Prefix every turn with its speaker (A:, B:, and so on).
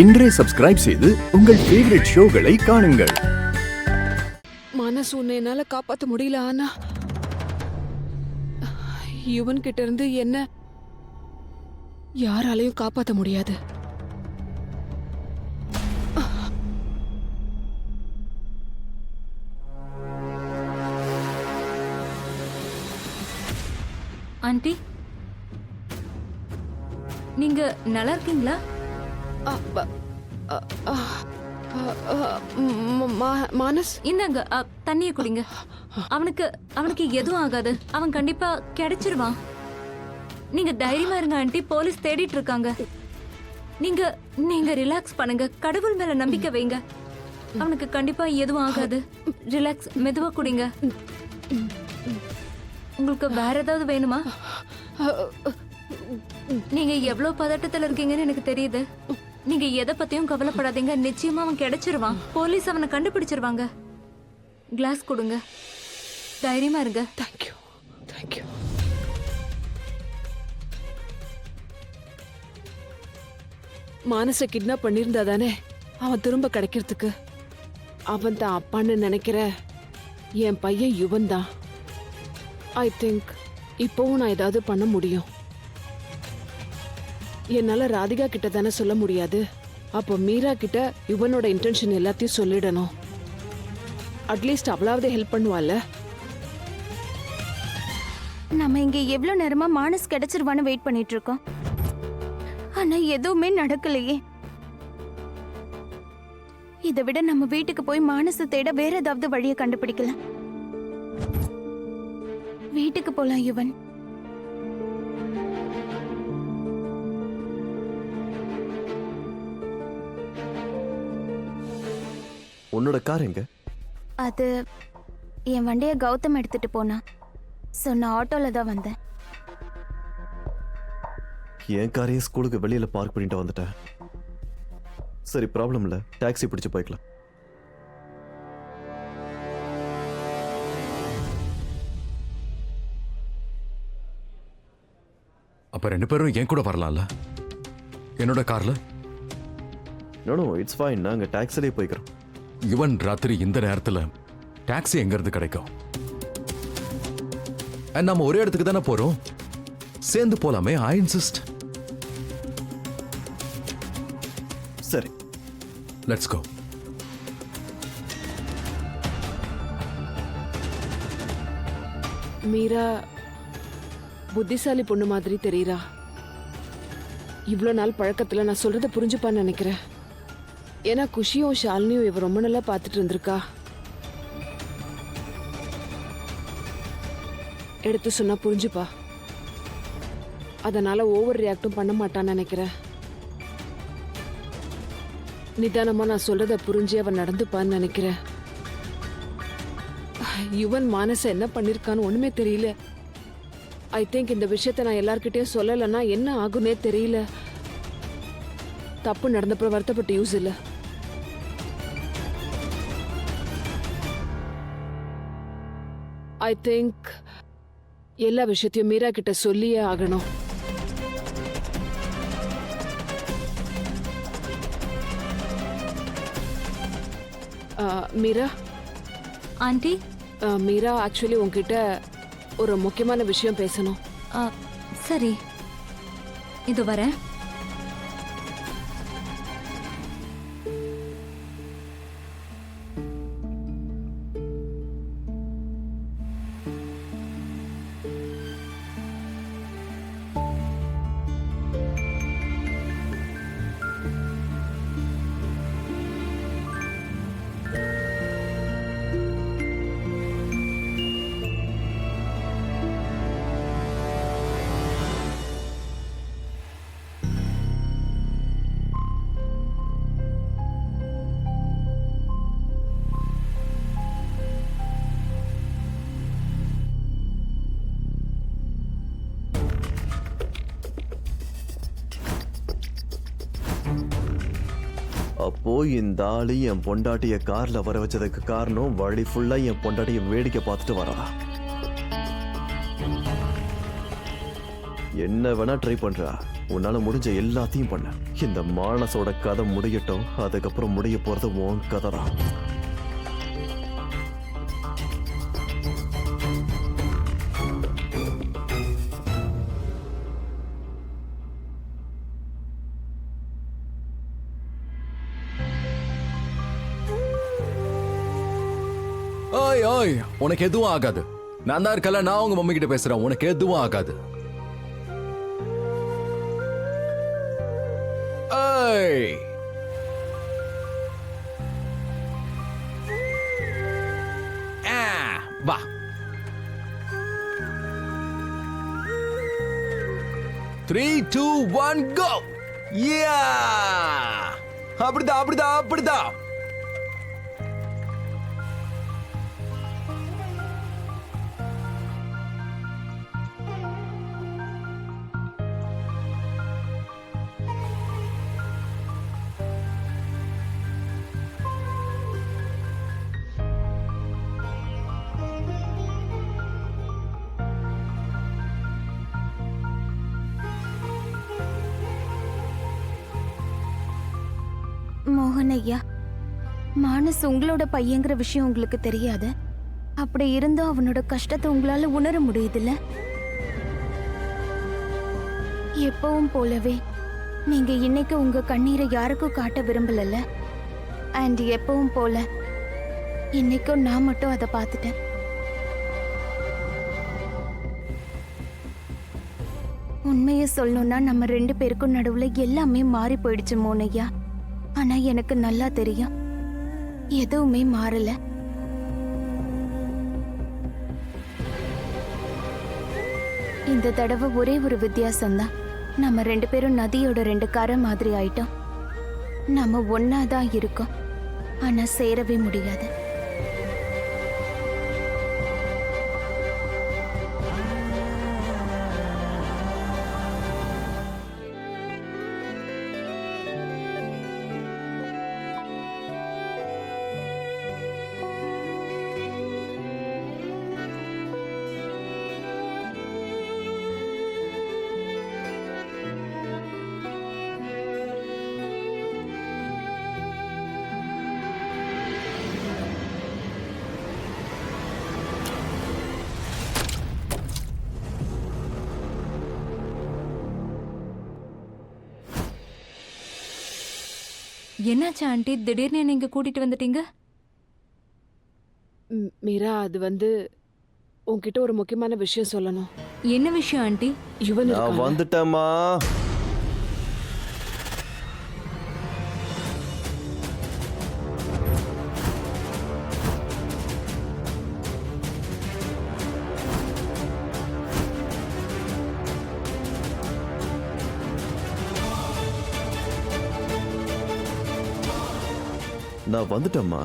A: இன்றே சப்ஸ்கிரைப் செய்து உங்கள் ஃபேவரட் ஷோகளை காணுங்கள்.
B: மனசு உன்னை என்னால காப்பாத்த முடியல. ஆனா யுவன் கிட்ட இருந்து என்ன யாராலையும் காப்பாத்த முடியாது.
C: ஆண்டி, நீங்க நல்லா இருக்கீங்களா?
B: மானஸ்,
C: இந்தாங்க தண்ணிய குடிங்க. அவனுக்கு எதுவும் ஆகாது. அவன் கண்டிப்பா கிடைச்சிருவான். நீங்க தைரியமா இருங்க ஆண்டி. போலீஸ் தேடிட்டு இருக்காங்க. நீங்க ரிலாக்ஸ் பண்ணுங்க. கடவுள் மேல நம்பிக்கை வைங்க. அவனுக்கு கண்டிப்பா எதுவும் ஆகாது. ரிலாக்ஸ், மெதுவா குடிங்க. உங்களுக்கு வேற ஏதாவது வேணுமா? நீங்க எவ்வளவு பதட்டத்துல இருக்கீங்கன்னு எனக்கு தெரியுது. நீங்க எதை பத்தியும் கவலைப்படாதீங்க. நிச்சயமா அவன் கிடைச்சிருவான். போலீஸ் அவனை கண்டுபிடிச்சிருவாங்க. கிளாஸ் கொடுங்க. தைரியமா இருங்க.
B: Thank you, thank you. மானச கிட்னாப் பண்ணிருந்தா தானே அவன் திரும்ப கிடைக்கிறதுக்கு. அவன் தான் அப்பான்னு நினைக்கிற என் பையன் யுவன் தான். ஐ திங்க் இப்போவும் நான் ஏதாவது பண்ண முடியும். என்னால ராதிகா கிட்ட தானே சொல்ல முடியாது. அப்போ மீரா கிட்ட யுவனோட இன்டென்ஷன் எல்லாத்தையும் சொல்லிடணும். அட்லீஸ்ட் அவளாவது ஹெல்ப் பண்ணுவாள்ல.
D: நம்ம இங்க எவ்வளவு நேரமா மானஸ் கிடைச்சிருவான்னு வெயிட் பண்ணிட்டு இருக்கோம். ஆனா எதுவுமே நடக்கலையே. இதை விட நம்ம வீட்டுக்கு போய் மானச தேட வேற ஏதாவது வழியை கண்டுபிடிக்கலாம். வீட்டுக்கு போலாம் யுவன்.
E: உன்னோட கார் எங்க?
D: அது என் வண்டியை கௌதம் எடுத்துட்டு போனா. நான் ஆட்டோல தான் வந்தேன்.
E: என் காரையே ஸ்கூலுக்கு வெளியில பார்க் பண்ணிட்டு வந்துட்டேன். சரி, ப்ராப்ளம் இல்ல. டாக்ஸி பிடிச்சு போய்க்கலாம்.
F: அப்ப ரெண்டு பேரும் என் கூட வரலாம்ல, என்னோட கார்ல?
E: No, it's fine. நாங்க டாக்ஸிலே போய்க்கிறோம்.
F: யுவன் ராத்திரி இந்த நேரத்துல டாக்ஸி எங்க இருந்து கிடைக்கும்? நம்ம ஒரே இடத்துக்கு தானே போறோம். சேர்ந்து போலாமே. ஐ இன்சிஸ்ட்.
E: சரி,
F: லெட்ஸ் கோ.
B: மீரா புத்திசாலி பொண்ணு மாதிரி தெரியுறா. இவ்வளோ நாள் பழக்கத்துல நான் சொல்றத புரிஞ்சுப்பான்னு நினைக்கிறேன். ஏன்னா குஷியும் ஷாலினியும் இவ ரொம்ப நல்லா பார்த்துட்டு இருந்திருக்கா. எடுத்து சொன்னா புரிஞ்சுப்பா. அதனால ஓவர் ரியாக்டும் பண்ண மாட்டான்னு நினைக்கிறேன். நிதானமா நான் சொல்றத புரிஞ்சு அவன் நடந்துப்பான்னு நினைக்கிறேன். யுவன் மானச என்ன பண்ணிருக்கான்னு ஒண்ணுமே தெரியல. ஐ திங்க் இந்த விஷயத்த நான் எல்லார்கிட்டயும் சொல்லலைன்னா என்ன ஆகுன்னே தெரியல. தப்பு நடந்தப்ப வருத்தப்பட்டு யூஸ் இல்ல. ஐ திங்க் எல்லா விஷயத்தையும் மீரா கிட்ட சொல்லியே ஆகணும். மீரா
C: ஆண்டி,
B: மீரா ஆக்சுவலி உன்கிட்ட ஒரு முக்கியமான விஷயம் பேசணும்.
C: சரி, இது வரேன்.
E: அப்போ இந்த ஆளு என் பொண்டாட்டிய கார்ல வர வச்சதுக்கு காரணம் வழி ஃபுல்லா என் பொண்டாட்டிய வேடிக்கை பார்த்துட்டு வரதா. என்ன வேணா ட்ரை பண்றா. உன்னால முடிஞ்ச எல்லாத்தையும் பண்ண. இந்த மானஸோட கதை முடியட்டும், அதுக்கப்புறம் முடிய போறது உன் கதைதான்.
F: ஓய் ஓய், உனக்கு எதுவும் ஆகாது. நான் தான் இருக்கல, நான் உங்க மம்மி கிட்ட பேசுறேன். உனக்கு எதுவும் ஆகாது. ஏய், வா. Three two one go. Yeah, அப்படிதான் அப்படிதான் அப்படிதான்.
D: மோகன் ஐயா, மானஸ் உங்களோட பையங்கிற விஷயம் உங்களுக்கு தெரியாது. அப்படி இருந்தும் அவனோட கஷ்டத்தை உங்களால உணர முடியுதுல்ல? எப்பவும் போலவே நீங்க இன்னைக்கு உங்க கண்ணீரை யாருக்கும் காட்ட விரும்பலல்ல. அண்ட் எப்பவும் போல இன்னைக்கும் நான் மட்டும் அதை பார்த்துட்டேன். உண்மையை சொல்லணும்னா நம்ம 2 பேருக்கும் நடுவுல எல்லாமே மாறி போயிடுச்சு மோனையா. ஆனா எனக்கு நல்லா தெரியும், எதுவுமே மாறல. இந்த தடவை ஒரே ஒரு வித்தியாசம்தான். நம்ம 2 பேரும் நதியோட 2 கரை மாதிரி ஆயிட்டோம். நம்ம ஒன்னாதான் இருக்கோம், ஆனா சேரவே முடியாது.
C: என்னாச்சு ஆண்டி, திடீர்னு என்ன இங்க கூட்டிட்டு வந்துட்டீங்க?
B: மீரா, அது வந்து உன்கிட்ட ஒரு முக்கியமான விஷயம் சொல்லணும்.
C: என்ன விஷயம் ஆண்டி?
B: யுவன்
E: நான்
B: இருக்கான்ல?
E: வந்துட்டேம்மா. நான் வந்துட்டேம்மா.